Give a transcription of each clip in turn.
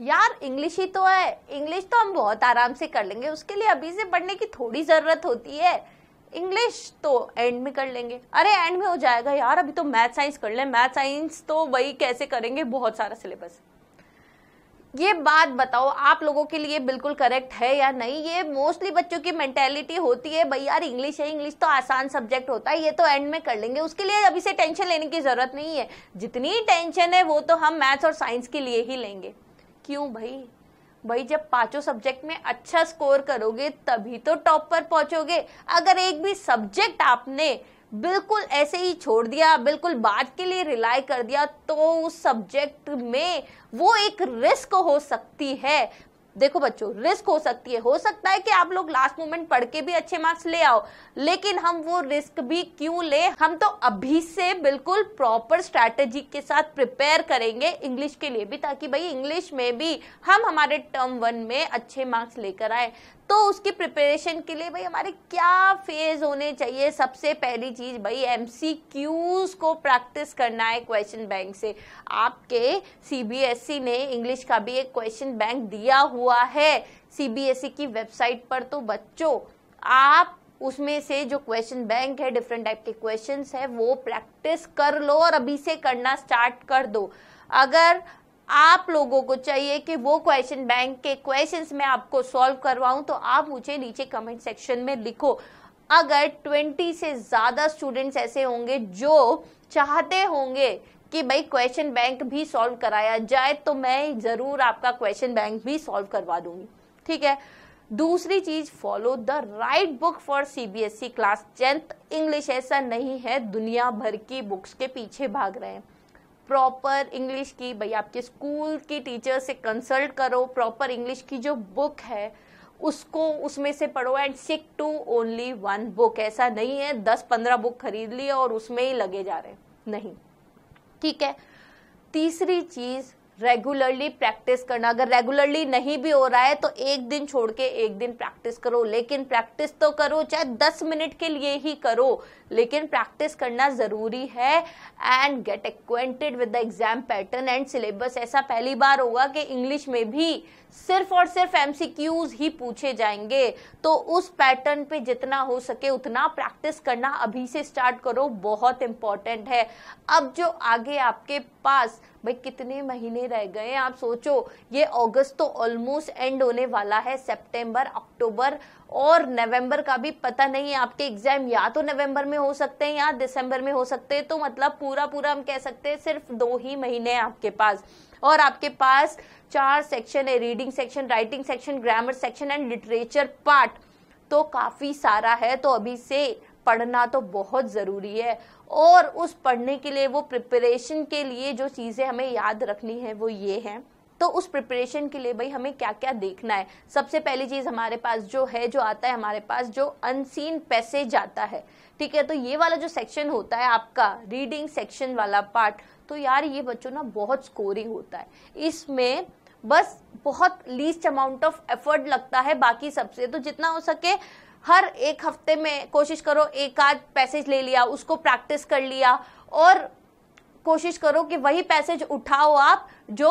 यार इंग्लिश ही तो है, इंग्लिश तो हम बहुत आराम से कर लेंगे, उसके लिए अभी से पढ़ने की थोड़ी जरूरत होती है। इंग्लिश तो एंड में कर लेंगे, अरे एंड में हो जाएगा यार, अभी तो मैथ साइंस कर ले, मैथ साइंस तो वही कैसे करेंगे, बहुत सारा सिलेबस। ये बात बताओ आप लोगों के लिए बिल्कुल करेक्ट है या नहीं? ये मोस्टली बच्चों की मेंटेलिटी होती है, भाई यार इंग्लिश है, इंग्लिश तो आसान सब्जेक्ट होता है, ये तो एंड में कर लेंगे, उसके लिए अभी से टेंशन लेने की जरूरत नहीं है। जितनी टेंशन है वो तो हम मैथ्स और साइंस के लिए ही लेंगे। क्यों भाई? भाई जब पांचों सब्जेक्ट में अच्छा स्कोर करोगे तभी तो टॉप पर पहुंचोगे। अगर एक भी सब्जेक्ट आपने बिल्कुल ऐसे ही छोड़ दिया, बिल्कुल बाद के लिए रिलाई कर दिया, तो उस सब्जेक्ट में वो एक रिस्क हो सकती है। देखो बच्चों, रिस्क हो सकती है, हो सकता है कि आप लोग लास्ट मोमेंट पढ़ के भी अच्छे मार्क्स ले आओ, लेकिन हम वो रिस्क भी क्यों ले? हम तो अभी से बिल्कुल प्रॉपर स्ट्रैटेजी के साथ प्रिपेयर करेंगे इंग्लिश के लिए भी, ताकि भाई इंग्लिश में भी हम हमारे टर्म 1 में अच्छे मार्क्स लेकर आए। तो उसकी प्रिपरेशन के लिए भाई हमारे क्या फेज होने चाहिए? सबसे पहली चीज भाई एमसीक्यूज को प्रैक्टिस करना है क्वेश्चन बैंक से। आपके सीबीएसई ने इंग्लिश का भी एक क्वेश्चन बैंक दिया हुआ है सीबीएसई की वेबसाइट पर, तो बच्चों आप उसमें से जो क्वेश्चन बैंक है, डिफरेंट टाइप के क्वेश्चंस है, वो प्रैक्टिस कर लो और अभी से करना स्टार्ट कर दो। अगर आप लोगों को चाहिए कि वो क्वेश्चन बैंक के क्वेश्चंस मैं आपको सॉल्व करवाऊं, तो आप मुझे नीचे कमेंट सेक्शन में लिखो। अगर 20 से ज्यादा स्टूडेंट्स ऐसे होंगे जो चाहते होंगे कि भाई क्वेश्चन बैंक भी सॉल्व कराया जाए, तो मैं जरूर आपका क्वेश्चन बैंक भी सॉल्व करवा दूंगी, ठीक है। दूसरी चीज, follow the right book for CBSE class 10th English. ऐसा नहीं है दुनिया भर की बुक्स के पीछे भाग रहे हैं। प्रॉपर इंग्लिश की भाई आपके स्कूल की टीचर से कंसल्ट करो, प्रॉपर इंग्लिश की जो बुक है उसको उसमें से पढ़ो and stick to only 1 book. ऐसा नहीं है 10-15 बुक खरीद ली और उसमें ही लगे जा रहे हैं, नहीं, ठीक है। तीसरी चीज, रेगुलरली प्रैक्टिस करना। अगर रेगुलरली नहीं भी हो रहा है तो एक दिन छोड़ के एक दिन प्रैक्टिस करो, लेकिन प्रैक्टिस तो करो, चाहे 10 मिनट के लिए ही करो, लेकिन प्रैक्टिस करना जरूरी है। And get acquainted with the exam pattern and syllabus. ऐसा पहली बार होगा कि इंग्लिश में भी सिर्फ और सिर्फ एमसीक्यूज ही पूछे जाएंगे, तो उस पैटर्न पे जितना हो सके उतना प्रैक्टिस करना अभी से स्टार्ट करो, बहुत इंपॉर्टेंट है। अब जो आगे आपके पास भाई कितने महीने रह गए आप सोचो, ये अगस्त तो ऑलमोस्ट एंड होने वाला है, सितंबर, अक्टूबर और नवंबर का भी पता नहीं है। आपके एग्जाम या तो नवंबर में हो सकते हैं या दिसंबर में हो सकते हैं, तो मतलब पूरा हम कह सकते हैं सिर्फ 2 ही महीने हैं आपके पास। और आपके पास 4 सेक्शन है, reading section, writing section, grammar section and literature part, तो काफी सारा है। तो अभी से पढ़ना तो बहुत जरूरी है, और उस पढ़ने के लिए, वो प्रिपरेशन के लिए जो चीजें हमें याद रखनी है वो ये है। तो उस प्रिपरेशन के लिए भाई हमें क्या क्या देखना है? सबसे पहली चीज हमारे पास जो है, जो आता है हमारे पास, जो अनसीन पैसेज आता है, ठीक है। तो ये वाला जो सेक्शन होता है आपका रीडिंग सेक्शन वाला पार्ट, तो यार ये बच्चों ना बहुत स्कोरिंग होता है, इसमें बस बहुत लीस्ट अमाउंट ऑफ एफर्ट लगता है बाकी सबसे। तो जितना हो सके हर एक हफ्ते में कोशिश करो, एक आध पैसेज ले लिया, उसको प्रैक्टिस कर लिया, और कोशिश करो कि वही पैसेज उठाओ आप जो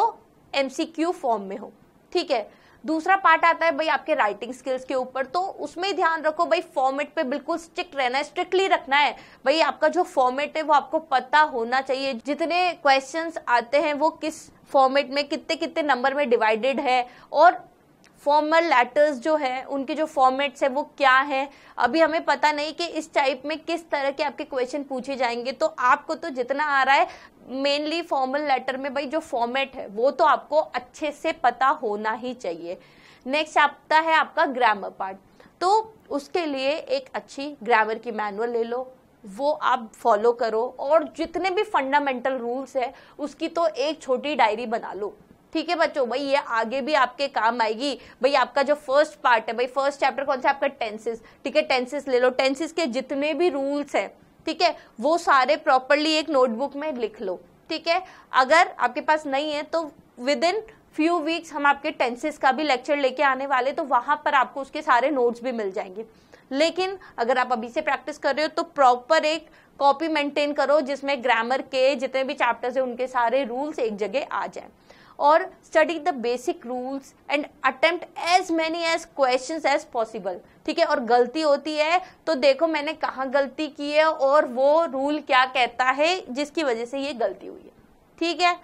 एमसीक्यू फॉर्म में हो, ठीक है। दूसरा पार्ट आता है भाई आपके राइटिंग स्किल्स के ऊपर, तो उसमें ध्यान रखो भाई फॉर्मेट पे बिल्कुल स्ट्रिक्ट रहना है, स्ट्रिक्टली रखना है भाई। आपका जो फॉर्मेट है वो आपको पता होना चाहिए, जितने क्वेश्चंस आते हैं वो किस फॉर्मेट में, कितने कितने नंबर में डिवाइडेड है, और फॉर्मल लेटर्स जो है उनके जो फॉर्मेट्स है वो क्या है। अभी हमें पता नहीं कि इस टाइप में किस तरह के आपके क्वेश्चन पूछे जाएंगे, तो आपको तो जितना आ रहा है मेनली फॉर्मल लेटर में भाई जो फॉर्मेट है वो तो आपको अच्छे से पता होना ही चाहिए। नेक्स्ट आता है आपका ग्रामर पार्ट, तो उसके लिए एक अच्छी ग्रामर की मैनुअल ले लो, वो आप फॉलो करो, और जितने भी फंडामेंटल रूल्स है उसकी तो एक छोटी डायरी बना लो, ठीक है बच्चों। भाई ये आगे भी आपके काम आएगी। भाई आपका जो फर्स्ट पार्ट है, भाई फर्स्ट चैप्टर कौन सा आपका टेंसेस, ठीक है, टेंसेस ले लो, टेंसेस के जितने भी रूल्स है, ठीक है, वो सारे प्रॉपरली एक नोटबुक में लिख लो, ठीक है। अगर आपके पास नहीं है तो विद इन फ्यू वीक्स हम आपके टेंसेस का भी लेक्चर लेके आने वाले, तो वहां पर आपको उसके सारे नोट्स भी मिल जाएंगे। लेकिन अगर आप अभी से प्रैक्टिस कर रहे हो तो प्रॉपर एक कॉपी मेंटेन करो जिसमें ग्रामर के जितने भी चैप्टर्स है उनके सारे रूल्स एक जगह आ जाए। और study the basic rules and attempt as many as questions as possible. ठीक है, और गलती होती है तो देखो मैंने कहाँ गलती की है और वो रूल क्या कहता है जिसकी वजह से ये गलती हुई है। ठीक है,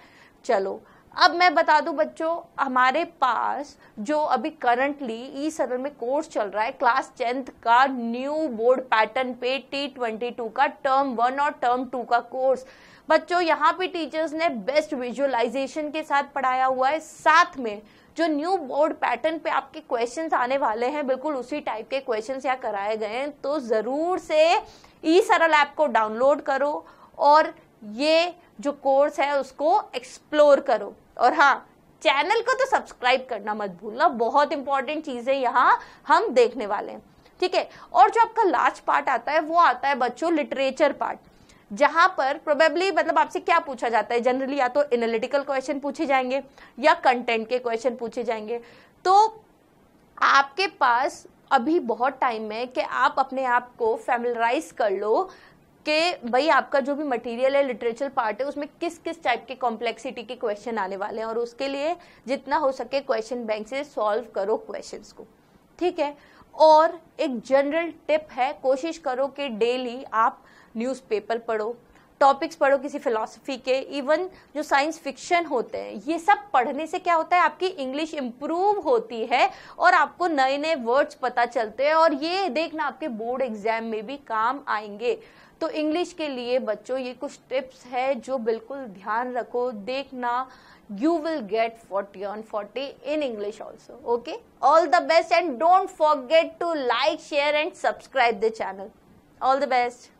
चलो अब मैं बता दूं बच्चों, हमारे पास जो अभी करंटली ई सरल में कोर्स चल रहा है क्लास 10th का न्यू बोर्ड पैटर्न पे T22 का टर्म 1 और टर्म 2 का कोर्स। बच्चों यहाँ पे टीचर्स ने बेस्ट विजुअलाइजेशन के साथ पढ़ाया हुआ है, साथ में जो न्यू बोर्ड पैटर्न पे आपके क्वेश्चंस आने वाले हैं बिल्कुल उसी टाइप के क्वेश्चंस यहाँ कराए गए हैं। तो जरूर से ई सरल ऐप को डाउनलोड करो और ये जो कोर्स है उसको एक्सप्लोर करो। और हाँ, चैनल को तो सब्सक्राइब करना मत भूलना, बहुत इंपॉर्टेंट चीजें यहाँ हम देखने वाले हैं। ठीक है, और जो आपका लास्ट पार्ट आता है वो आता है बच्चों लिटरेचर पार्ट, जहां पर प्रोबेबली मतलब आपसे क्या पूछा जाता है जनरली, या तो एनालिटिकल क्वेश्चन पूछे जाएंगे या कंटेंट के क्वेश्चन पूछे जाएंगे। तो आपके पास अभी बहुत टाइम है कि आप अपने आप को फैमिलराइज कर लो कि भाई आपका जो भी मटेरियल है लिटरेचर पार्ट है उसमें किस किस टाइप के कॉम्प्लेक्सिटी के क्वेश्चन आने वाले हैं, और उसके लिए जितना हो सके क्वेश्चन बैंक से सॉल्व करो क्वेश्चंस को। ठीक है, और एक जनरल टिप है, कोशिश करो कि डेली आप न्यूज़पेपर पढ़ो, टॉपिक्स पढ़ो किसी फिलॉसफी के, इवन जो साइंस फिक्शन होते हैं, ये सब पढ़ने से क्या होता है आपकी इंग्लिश इंप्रूव होती है और आपको नए नए वर्ड्स पता चलते हैं, और ये देखना आपके बोर्ड एग्जाम में भी काम आएंगे। तो इंग्लिश के लिए बच्चों ये कुछ टिप्स है जो बिल्कुल ध्यान रखो, देखना, you will get 40 on 40 in English also. Okay, all the best and don't forget to like, share and subscribe the channel. All the best.